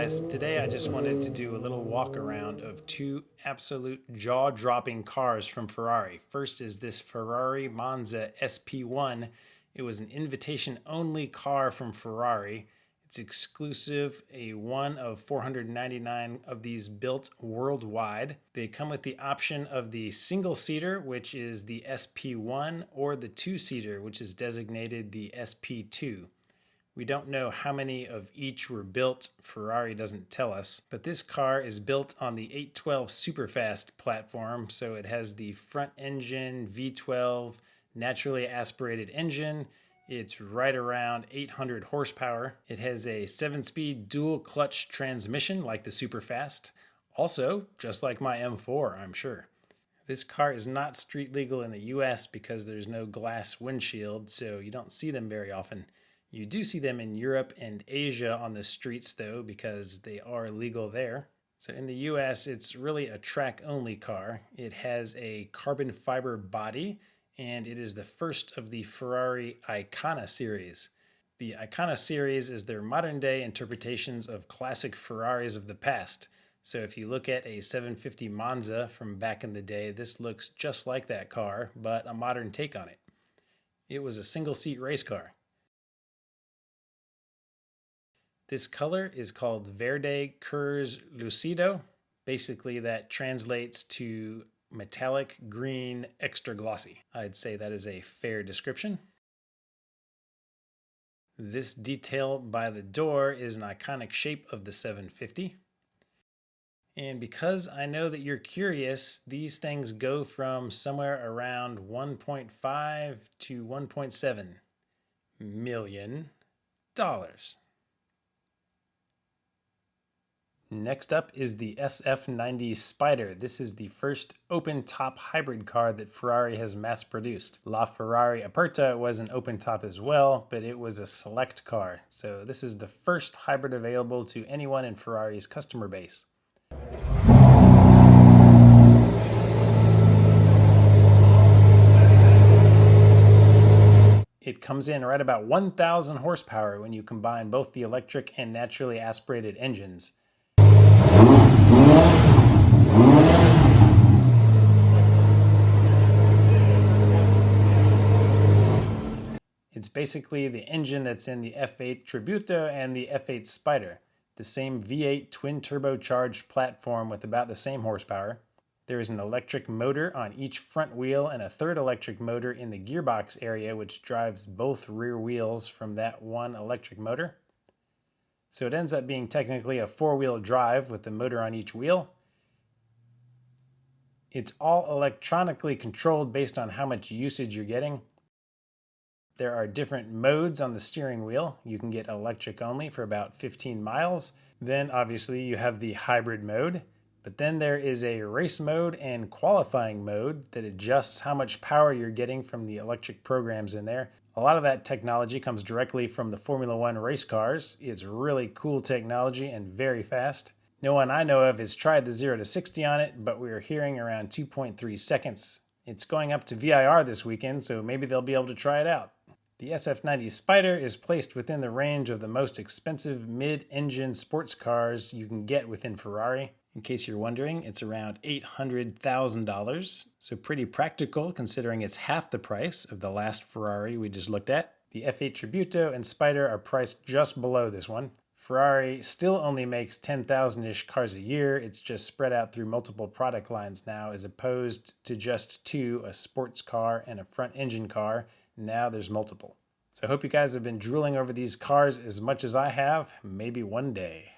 guys, today I just wanted to do a little walk around of two absolute jaw-dropping cars from Ferrari. First is this Ferrari Monza SP1. It was an invitation-only car from Ferrari. It's exclusive, a one of 499 of these built worldwide. They come with the option of the single-seater, which is the SP1, or the two-seater, which is designated the SP2. We don't know how many of each were built. Ferrari doesn't tell us, but this car is built on the 812 Superfast platform, so it has the front engine V12 naturally aspirated engine. It's right around 800 horsepower. It has a 7-speed dual clutch transmission like the Superfast. Also, just like my M4, I'm sure. This car is not street legal in the US because there's no glass windshield, so you don't see them very often. You do see them in Europe and Asia on the streets though, because they are legal there. So in the US, it's really a track-only car. It has a carbon fiber body, and it is the first of the Ferrari Icona series. The Icona series is their modern-day interpretations of classic Ferraris of the past. So if you look at a 750 Monza from back in the day, this looks just like that car, but a modern take on it. It was a single-seat race car. This color is called Verde Curz Lucido. Basically, that translates to metallic green extra glossy. I'd say that is a fair description. This detail by the door is an iconic shape of the 750. And because I know that you're curious, these things go from somewhere around 1.5 to 1.7 million dollars. Next up is the SF90 Spider. This is the first open-top hybrid car that Ferrari has mass-produced. La Ferrari Aperta was an open-top as well, but it was a select car. So this is the first hybrid available to anyone in Ferrari's customer base. It comes in right about 1,000 horsepower when you combine both the electric and naturally aspirated engines. It's basically the engine that's in the F8 Tributo and the F8 Spider, the same V8 twin turbocharged platform with about the same horsepower. There is an electric motor on each front wheel and a third electric motor in the gearbox area, which drives both rear wheels from that one electric motor. So it ends up being technically a four-wheel drive with the motor on each wheel. It's all electronically controlled based on how much usage you're getting. There are different modes on the steering wheel. You can get electric only for about 15 miles. Then obviously you have the hybrid mode, but then there is a race mode and qualifying mode that adjusts how much power you're getting from the electric programs in there. A lot of that technology comes directly from the Formula One race cars. It's really cool technology and very fast. No one I know of has tried the 0 to 60 on it, but we are hearing around 2.3 seconds. It's going up to VIR this weekend, so maybe they'll be able to try it out. The SF90 Spider is placed within the range of the most expensive mid-engine sports cars you can get within Ferrari. In case you're wondering, it's around $800,000, so pretty practical considering it's half the price of the last Ferrari we just looked at. The F8 Tributo and Spider are priced just below this one. Ferrari still only makes 10,000-ish cars a year. It's just spread out through multiple product lines now, as opposed to just two, a sports car and a front engine car. Now there's multiple. So I hope you guys have been drooling over these cars as much as I have, maybe one day.